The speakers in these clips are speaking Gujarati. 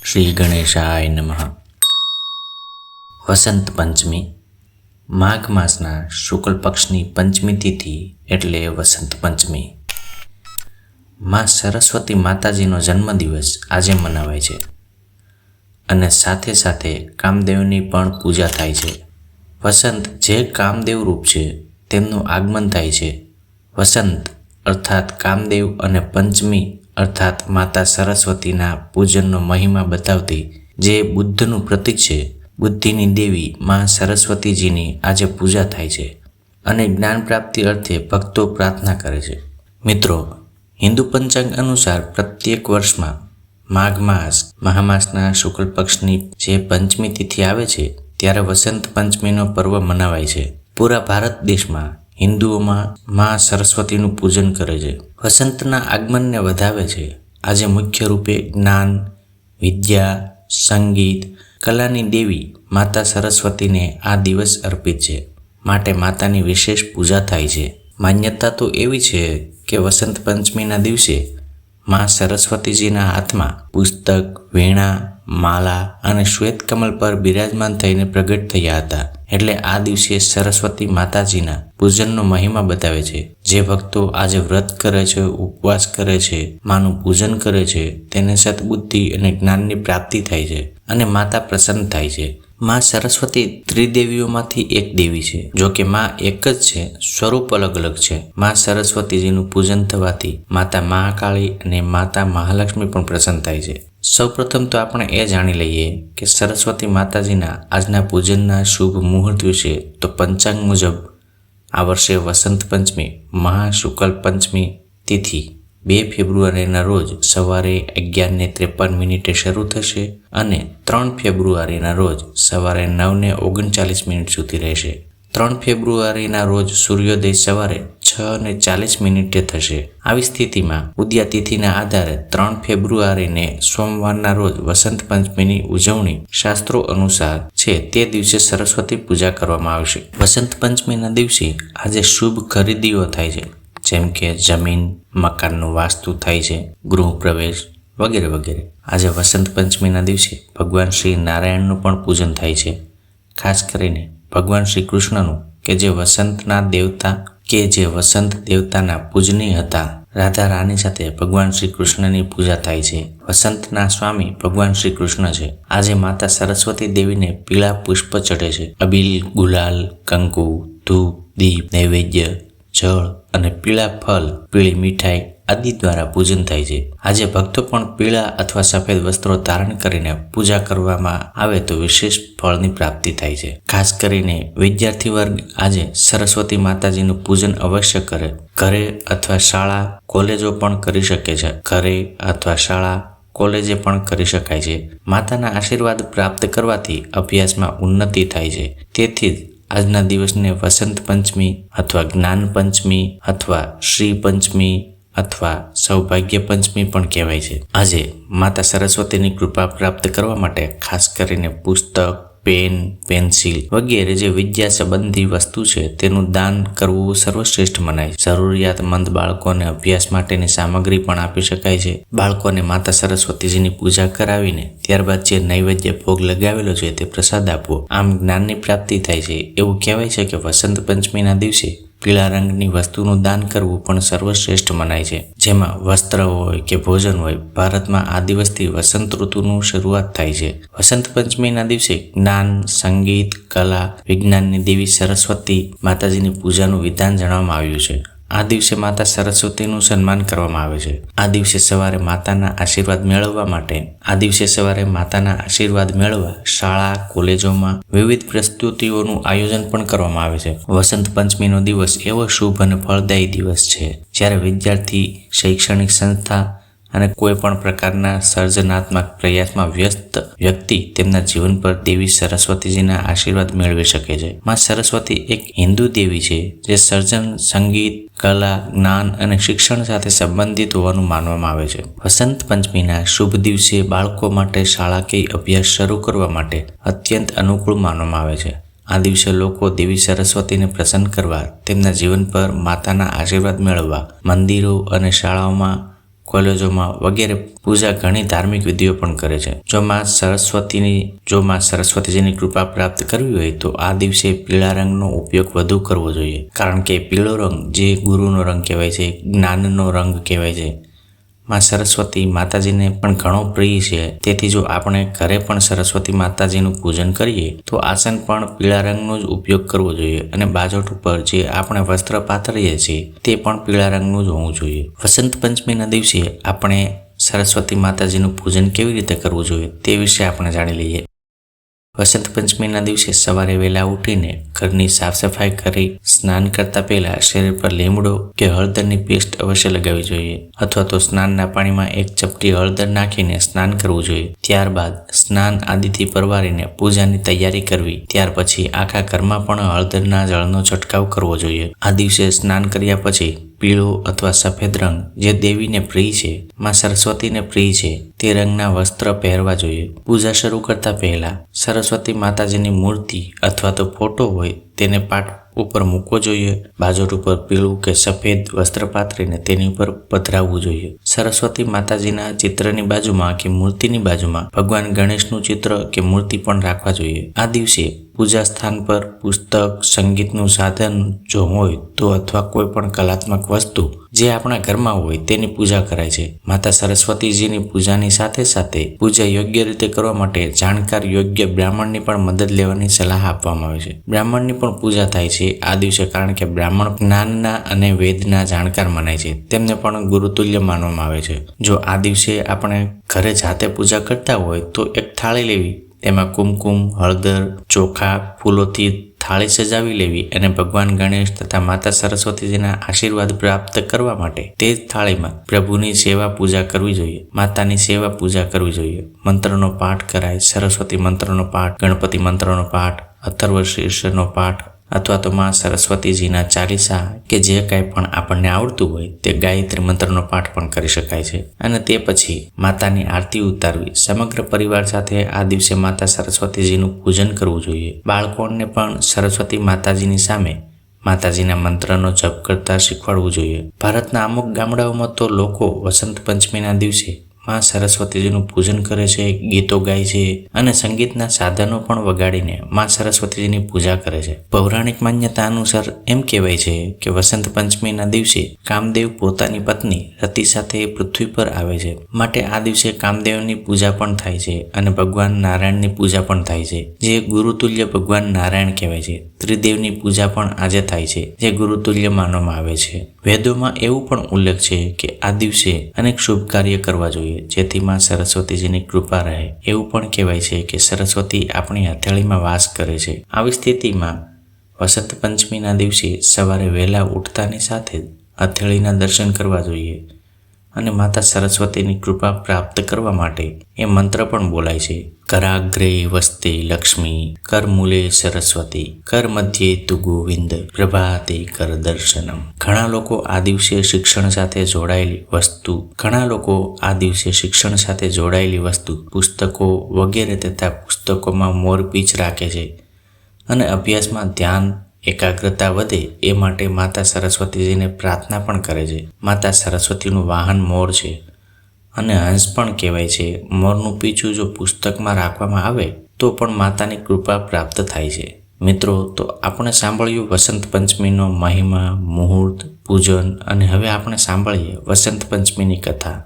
શ્રી ગણેશાય નમઃ. વસંત પંચમી માઘ માસના શુક્લ પક્ષની પંચમી તિથિ એટલે વસંત પંચમી. માં સરસ્વતી માતાજીનો જન્મદિવસ આજે મનાવાય છે અને સાથે સાથે કામદેવની પણ પૂજા થાય છે. વસંત જે કામદેવ રૂપ છે તેમનું આગમન થાય છે. વસંત અર્થાત કામદેવ અને પંચમી અર્થાત માતા સરસ્વતીના પૂજનનો મહિમા બતાવતી જે બુદ્ધનું પ્રતીક છે. બુદ્ધિની દેવી માં સરસ્વતીજીની આજે પૂજા થાય છે અને જ્ઞાન પ્રાપ્તિ અર્થે ભક્તો પ્રાર્થના કરે છે. મિત્રો, હિન્દુ પંચાંગ અનુસાર પ્રત્યેક વર્ષમાં માઘ માસ મહામાસના શુક્લ પક્ષની જે પંચમી તિથિ આવે છે ત્યારે વસંત પંચમીનો પર્વ મનાવાય છે. પૂરા ભારત દેશમાં હિન્દુઓમાં માં સરસ્વતીનું પૂજન કરે છે. વસંતના આગમનને વધાવે છે. આજે મુખ્ય રૂપે જ્ઞાન, વિદ્યા, સંગીત, કલાની દેવી માતા સરસ્વતીને આ દિવસ અર્પિત છે, માટે માતાની વિશેષ પૂજા થાય છે. માન્યતા તો એવી છે કે વસંત પંચમીના દિવસે માં સરસ્વતીજીના હાથમાં પુસ્તક, વીણા, માલા અને શ્વેત કમલ પર બિરાજમાન થઈને પ્રગટ થયા હતા. એટલે આ દિવસે સરસ્વતી માતાજીના પૂજનનો મહિમા બતાવે છે. જે ભક્તો આજે વ્રત કરે છે, ઉપવાસ કરે છે, માનું પૂજન કરે છે, તેને સદબુદ્ધિ અને જ્ઞાનની પ્રાપ્તિ થાય છે અને માતા પ્રસન્ન થાય છે. માં સરસ્વતી ત્રિદેવીઓમાંથી એક દેવી છે. જો કે માં એક જ છે, સ્વરૂપ અલગ અલગ છે. માં સરસ્વતીજીનું પૂજન થવાથી માતા મહાકાળી અને માતા મહાલક્ષ્મી પણ પ્રસન્ન થાય છે. સૌપ્રથમ તો આપણે એ જાણી લઈએ કે સરસ્વતી માતાજીના આજના પૂજનના શુભ મુહૂર્ત વિશે. તો પંચાંગ મુજબ આ વર્ષે વસંત પંચમી મહાશુકલ પંચમી તિથિ 2 ફેબ્રુઆરીના રોજ સવારે 11:53 શરૂ થશે અને 3 ફેબ્રુઆરીના રોજ સવારે 9:39 સુધી રહેશે. 3 ફેબ્રુઆરીના રોજ સૂર્યોદય સવારે 6:40 થશે. આવી સ્થિતિમાં ઉદયા તિથિના આધારે 3 ફેબ્રુઆરીને સોમવારના રોજ વસંત પંચમીની ઉજવણી શાસ્ત્રો અનુસાર છે. તે દિવસે સરસ્વતી પૂજા કરવામાં આવશે. વસંત પંચમીના દિવસે આજે શુભ ખરીદીઓ થાય છે, જેમ કે જમીન, મકાનનું વાસ્તુ થાય છે, ગૃહ પ્રવેશ વગેરે વગેરે. આજે વસંત પંચમીના દિવસે ભગવાન શ્રી નારાયણનું પણ પૂજન થાય છે. ખાસ કરીને ભગવાન શ્રી કૃષ્ણનું જે વસંત દેવતાના પૂજનીય હતા. રાધા રાની સાથે ભગવાન શ્રી કૃષ્ણની પૂજા થાય છે. વસંતના સ્વામી ભગવાન શ્રી કૃષ્ણ છે. આજે માતા સરસ્વતી દેવીને પીળા પુષ્પ ચઢે છે. અબીલ, ગુલાલ, કંકુ, ધૂપ, દીપ, નૈવેદ્ય, જળ અને પીળા ફળ, પીળી મીઠાઈ આદિ દ્વારા પૂજન થાય છે. આજે ભક્તો પણ પીળા અથવા સફેદ વસ્ત્રો ધારણ કરીને પૂજા કરવામાં આવે તો વિશેષ ફળની પ્રાપ્તિ થાય છે. ખાસ કરીને વિદ્યાર્થી વર્ગ આજે સરસ્વતી માતાજીનું પૂજન અવશ્ય કરે. ઘરે અથવા શાળા કોલેજો પણ કરી શકે છે. ઘરે અથવા શાળા કોલેજે પણ કરી શકાય છે. માતાના આશીર્વાદ પ્રાપ્ત કરવાથી અભ્યાસમાં ઉન્નતિ થાય છે. તેથી જ આજના દિવસને વસંત પંચમી અથવા જ્ઞાન પંચમી અથવા શ્રી પંચમી અથવા સૌભાગ્ય પંચમી પણ કહેવાય છે. આજે માતા સરસ્વતીની કૃપા પ્રાપ્ત કરવા માટે ખાસ કરીને પુસ્તક, પેન, પેન્સિલ વગેરે જે વિદ્યા સંબંધી વસ્તુ છે તેનું દાન કરવું સર્વશ્રેષ્ઠ મનાય છે. જરૂરિયાતમંદ બાળકોને અભ્યાસ માટેની સામગ્રી પણ આપી શકાય છે. બાળકોને માતા સરસ્વતીજીની પૂજા કરાવીને ત્યારબાદ જે નૈવેદ્ય ભોગ લગાવેલો છે તે પ્રસાદ આપવો. આમ જ્ઞાનની પ્રાપ્તિ થાય છે. એવું કહેવાય છે કે વસંત પંચમીના દિવસે પીળા રંગની વસ્તુનું દાન કરવું પણ સર્વશ્રેષ્ઠ મનાય છે. જેમાં વસ્ત્ર હોય કે ભોજન હોય. ભારતમાં આ દિવસથી વસંત ઋતુનું શરૂઆત થાય છે. વસંત પંચમીના દિવસે જ્ઞાન, સંગીત, કલા, વિજ્ઞાનની દેવી સરસ્વતી માતાજીની પૂજાનું વિધાન જણાવવામાં આવ્યું છે. આ દિવસે માતા સરસ્વતીનું સન્માન કરવામાં આવે છે. આ દિવસે સવારે માતાના આશીર્વાદ મેળવવા શાળા કોલેજોમાં વિવિધ પ્રસ્તુતિઓનું આયોજન પણ કરવામાં આવે છે. વસંત પંચમીનો દિવસ એવો શુભ અને ફળદાયી દિવસ છે જ્યારે વિદ્યાર્થી, શૈક્ષણિક સંસ્થા અને કોઈ પણ પ્રકારના સર્જનાત્મક પ્રયાસમાં વ્યસ્ત વ્યક્તિ તેમના જીવન પર દેવી સરસ્વતીજીના આશીર્વાદ મેળવી શકે છે. માં સરસ્વતી એક હિન્દુ દેવી છે જે સર્જન, સંગીત, કલા, જ્ઞાન અને શિક્ષણ સાથે સંબંધિત હોવાનું માનવામાં આવે છે. વસંત પંચમીના શુભ દિવસે બાળકો માટે શાળાકીય અભ્યાસ શરૂ કરવા માટે અત્યંત અનુકૂળ માનવામાં આવે છે. આ દિવસે લોકો દેવી સરસ્વતીને પ્રસન્ન કરવા, તેમના જીવન પર માતાના આશીર્વાદ મેળવવા મંદિરો અને શાળાઓમાં કોલેજોમાં વગેરે પૂજા ઘણી ધાર્મિક વિધિઓ પણ કરે છે. જો માં સરસ્વતીજીની કૃપા પ્રાપ્ત કરવી હોય તો આ દિવસે પીળા રંગનો ઉપયોગ વધુ કરવો જોઈએ, કારણ કે પીળો રંગ જે ગુરુનો રંગ કહેવાય છે, જ્ઞાનનો રંગ કહેવાય છે. માં સરસ્વતી માતાજીને પણ ઘણો પ્રિય છે. તેથી જો આપણે ઘરે પણ સરસ્વતી માતાજીનું પૂજન કરીએ તો આસન પણ પીળા રંગનો જ ઉપયોગ કરવો જોઈએ અને બાજોટ ઉપર જે આપણે વસ્ત્ર પાથરીએ છીએ તે પણ પીળા રંગનું જ હોવું જોઈએ. વસંત પંચમીના દિવસે આપણે સરસ્વતી માતાજીનું પૂજન કેવી રીતે કરવું જોઈએ તે વિશે આપણે જાણી લઈએ. વસંત પંચમીના દિવસે સવારે વહેલા ઉઠીને ઘરની સાફ સફાઈ કરી સ્નાન કરતા પહેલા શરીર પર લીમડો કે હળદરની પેસ્ટ અવશ્ય લગાવવી જોઈએ, અથવા તો સ્નાનના પાણીમાં એક ચપટી હળદર નાખીને સ્નાન કરવું જોઈએ. ત્યારબાદ સ્નાન આદિથી પરવારીને પૂજાની તૈયારી કરવી. ત્યાર પછી આખા ઘરમાં પણ હળદરના જળનો છંટકાવ કરવો જોઈએ. આ દિવસે સ્નાન કર્યા પછી પીળો અથવા સફેદ રંગ જે દેવીને પ્રિય છે, માં સરસ્વતીને પ્રિય છે, તે રંગના વસ્ત્ર પહેરવા જોઈએ. પૂજા શરૂ કરતા પહેલા સરસ્વતી માતાજીની મૂર્તિ અથવા તો ફોટો હોય તેને પાટ ઉપર મૂકવો જોઈએ. બાજોટ ઉપર પીળું કે સફેદ વસ્ત્ર પાથરીને તેની ઉપર પધરાવવું જોઈએ. સરસ્વતી માતાજીના ચિત્રની બાજુમાં કે મૂર્તિની બાજુમાં ભગવાન ગણેશનું ચિત્ર કે મૂર્તિ પણ રાખવા જોઈએ. આ દિવસે પૂજા સ્થાન પર પુસ્તક, સંગીતનું સાધન જો હોય તો અથવા કોઈ પણ કલાત્મક વસ્તુ જે આપણા ઘરમાં હોય તેની પૂજા કરાય છે. માતા સરસ્વતીજીની પૂજાની સાથે સાથે પૂજા યોગ્ય રીતે કરવા માટે જાણકાર યોગ્ય બ્રાહ્મણની પણ મદદ લેવાની સલાહ આપવામાં આવે છે. બ્રાહ્મણની પણ પૂજા થાય છે આ દિવસે, કારણ કે બ્રાહ્મણ જ્ઞાનના અને વેદના જાણકાર મનાય છે. તેમને પણ ગુરુતુલ્ય માનવામાં આવે છે. જો આ દિવસે આપણે ઘરે જાતે પૂજા કરતા હોય તો એક થાળી લેવી, તેમાં કુમકુમ, હળદર, ચોખા, ફૂલોથી થાળી સજાવી લેવી અને ભગવાન ગણેશ તથા માતા સરસ્વતીજીના આશીર્વાદ પ્રાપ્ત કરવા માટે તે જ થાળીમાં પ્રભુની સેવા પૂજા કરવી જોઈએ, માતાની સેવા પૂજા કરવી જોઈએ. મંત્રનો પાઠ કરાય. સરસ્વતી મંત્રનો પાઠ, ગણપતિ મંત્રનો પાઠ, અથર્વ શીર્ષનો પાઠ અથવા તો માં સરસ્વતીજીના ચાલીસા કે જે કાંઈ પણ આપણને આવડતું હોય તે ગાયત્રી મંત્રનો પાઠ પણ કરી શકાય છે. અને તે પછી માતાની આરતી ઉતારવી. સમગ્ર પરિવાર સાથે આ દિવસે માતા સરસ્વતીજીનું પૂજન કરવું જોઈએ. બાળકોને પણ સરસ્વતી માતાજીની સામે માતાજીના મંત્રનો જપ કરતા શીખવાડવું જોઈએ. ભારતના અમુક ગામડાઓમાં તો લોકો વસંત પંચમીના દિવસે માં સરસ્વતીજીનું પૂજન કરે છે, ગીતો ગાય છે અને સંગીતના સાધનો પણ વગાડીને માં સરસ્વતીજીની પૂજા કરે છે. પૌરાણિક માન્યતા અનુસાર એમ કહેવાય છે કે વસંત પંચમીના દિવસે કામદેવ પોતાની પત્ની રતિ સાથે પૃથ્વી પર આવે છે, માટે આ દિવસે કામદેવની પૂજા પણ થાય છે અને ભગવાન નારાયણની પૂજા પણ થાય છે, જે ગુરુતુલ્ય ભગવાન નારાયણ કહેવાય છે. ત્રિદેવની પૂજા પણ આજે થાય છે, જે ગુરુતુલ્ય માનવામાં આવે છે. વેદોમાં એવું પણ ઉલ્લેખ છે કે આ દિવસે અનેક શુભ કાર્ય કરવા જોઈએ જેથી માં સરસ્વતીજીની કૃપા રહે. એવું પણ કહેવાય છે કે સરસ્વતી આપણી હથેળીમાં વાસ કરે છે. આવી સ્થિતિમાં વસંત પંચમીના દિવસે સવારે વહેલા ઉઠતાની સાથે હથેળીના દર્શન કરવા જોઈએ અને માતા સરસ્વતીની કૃપા પ્રાપ્ત કરવા માટે એ મંત્ર પણ બોલાય છે. કરાગ્રે વસ્તે લક્ષ્મી, કરમૂલે સરસ્વતી, કર મધ્યે તુ ગોવિંદ, પ્રભાતે કર દર્શનમ. ઘણા લોકો આ દિવસે શિક્ષણ સાથે જોડાયેલી વસ્તુ, પુસ્તકો વગેરે તથા પુસ્તકોમાં મોરપીંછ રાખે છે અને અભ્યાસમાં ધ્યાન એકાગ્રતા વધે એ માટે માતા સરસ્વતીજીને પ્રાર્થના પણ કરે છે. માતા સરસ્વતીનું વાહન મોર છે અને હંસ પણ કહેવાય છે. મોરનું પીછું જો પુસ્તકમાં રાખવામાં આવે તો પણ માતાની કૃપા પ્રાપ્ત થાય છે. મિત્રો, તો આપણે સાંભળ્યું વસંત પંચમીનો મહિમા, મુહૂર્ત, પૂજન, અને હવે આપણે સાંભળીએ વસંત પંચમીની કથા.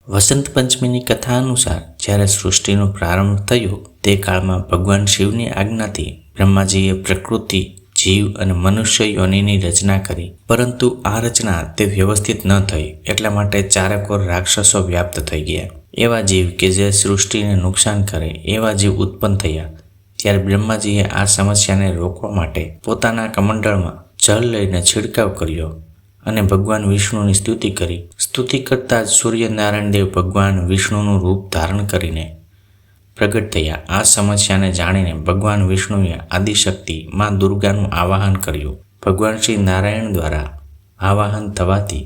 વસંત પંચમીની કથા અનુસાર જ્યારે સૃષ્ટિનો પ્રારંભ થયો તે કાળમાં ભગવાન શિવની આજ્ઞાથી બ્રહ્માજીએ પ્રકૃતિ, જીવ અને મનુષ્ય યોનિની રચના કરી, પરંતુ આ રચના તે વ્યવસ્થિત ન થઈ, એટલા માટે ચારેકોર રાક્ષસો વ્યાપ્ત થઈ ગયા. એવા જીવ કે જે સૃષ્ટિને નુકસાન કરે એવા જીવ ઉત્પન્ન થયા. ત્યારે બ્રહ્માજીએ આ સમસ્યાને રોકવા માટે પોતાના કમંડળમાં જળ લઈને છિડકાવ કર્યો અને ભગવાન વિષ્ણુની સ્તુતિ કરી. સ્તુતિ કરતા જ સૂર્યનારાયણ દેવ ભગવાન વિષ્ણુનું રૂપ ધારણ કરીને પ્રગટ થયા. આ સમસ્યાને જાણીને ભગવાન વિષ્ણુએ આદિશક્તિ માં દુર્ગાનું આવાહન કર્યું. ભગવાન શ્રી નારાયણ દ્વારા આવાહન થવાથી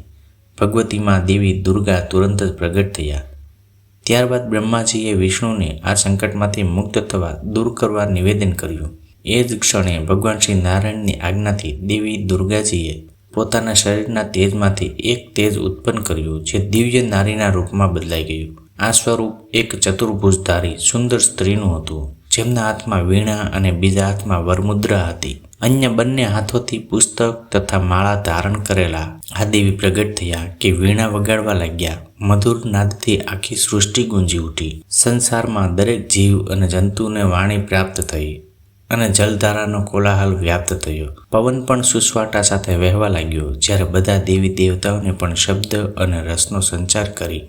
ભગવતી માં દેવી દુર્ગા તુરંત જ પ્રગટ થયા. ત્યારબાદ બ્રહ્માજીએ વિષ્ણુને આ સંકટમાંથી મુક્ત થવા દૂર કરવા નિવેદન કર્યું. એ જ ક્ષણે ભગવાન શ્રી નારાયણની આજ્ઞાથી દેવી દુર્ગાજીએ પોતાના શરીરના તેજમાંથી એક તેજ ઉત્પન્ન કર્યું જે દિવ્ય નારીના રૂપમાં બદલાઈ ગયું. આ સ્વરૂપ એક ચતુર્ભુજધારી સુંદર સ્ત્રીનું હતું, જેમના હાથમાં વીણા અને બીજા હાથમાં વરમુદ્રા હતી. અન્ય બંને હાથોથી પુસ્તક તથા માળા ધારણ કરેલા આ દેવી પ્રગટ થયા કે વીણા વગાડવા લાગ્યા. મધુર નાદથી આખી સૃષ્ટિ ગુંજી ઉઠી. સંસારમાં દરેક જીવ અને જંતુને વાણી પ્રાપ્ત થઈ અને જલધારાનો કોલાહલ વ્યાપ્ત થયો. પવન પણ સુસવાટા સાથે વહેવા લાગ્યો, જ્યારે બધા દેવી દેવતાઓને પણ શબ્દ અને રસનો સંચાર કરી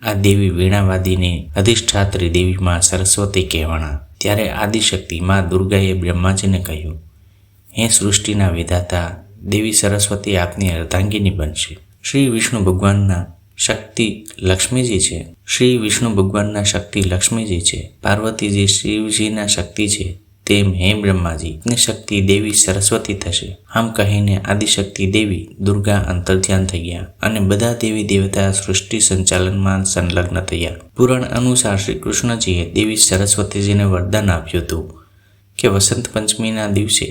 આ દેવી વીણાવાદીને અધિષ્ઠાત્રી દેવી માં સરસ્વતી કહેવાણા. ત્યારે આદિશક્તિ માં દુર્ગાએ બ્રહ્માજીને કહ્યું, હે સૃષ્ટિના વિધાતા, દેવી સરસ્વતી આપની અર્ધાંગિની બનશે. શ્રી વિષ્ણુ ભગવાનના શક્તિ લક્ષ્મીજી છે. પાર્વતીજી શિવજીના શક્તિ છે. તેમ હે બ્રહ્માજી, આપની શક્તિ દેવી સરસ્વતી થશે. આમ કહીને આદિશક્તિ દેવી દુર્ગા અંતર્ધ્યાન થઈ ગયા અને બધા દેવી દેવતા સૃષ્ટિ સંચાલનમાં સંલગ્ન થયા. પુરાણ અનુસાર શ્રી કૃષ્ણજીએ દેવી સરસ્વતીજીને વરદાન આપ્યું હતું કે વસંત પંચમીના દિવસે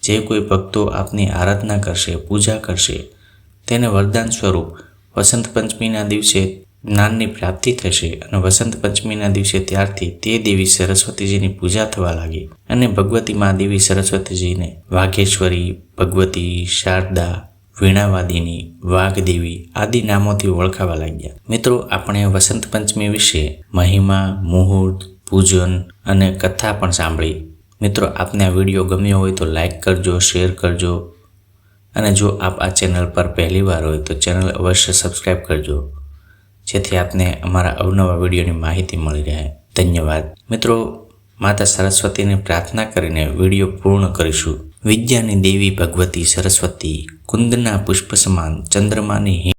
જે કોઈ ભક્તો આપની આરાધના કરશે, પૂજા કરશે, તેને વરદાન સ્વરૂપ વસંત પંચમીના દિવસે જ્ઞાનની પ્રાપ્તિ થશે. અને વસંત પંચમીના દિવસે ત્યારથી તે દેવી સરસ્વતીજીની પૂજા થવા લાગી અને ભગવતી મા દેવી સરસ્વતીજીને વાઘેશ્વરી, ભગવતી, શારદા, વીણાવાદિની, વાઘદેવી આદિ નામોથી ઓળખાવા લાગ્યા. મિત્રો, આપણે વસંત પંચમી વિશે મહિમા, મુહૂર્ત, પૂજન અને કથા પણ સાંભળી. મિત્રો, આપને આ વિડીયો ગમ્યો હોય તો લાઈક કરજો, શેર કરજો અને જો આપ આ ચેનલ પર પહેલી વાર હોય તો ચેનલ અવશ્ય સબસ્ક્રાઈબ કરજો, જેથી આપને અમારા અવનવા વિડીયોની માહિતી મળી રહે. ધન્યવાદ. મિત્રો, માતા સરસ્વતીને પ્રાર્થના કરીને વિડીયો પૂર્ણ કરીશું. વિદ્યાની દેવી ભગવતી સરસ્વતી, કુંદના પુષ્પ સમાન, ચંદ્રમાની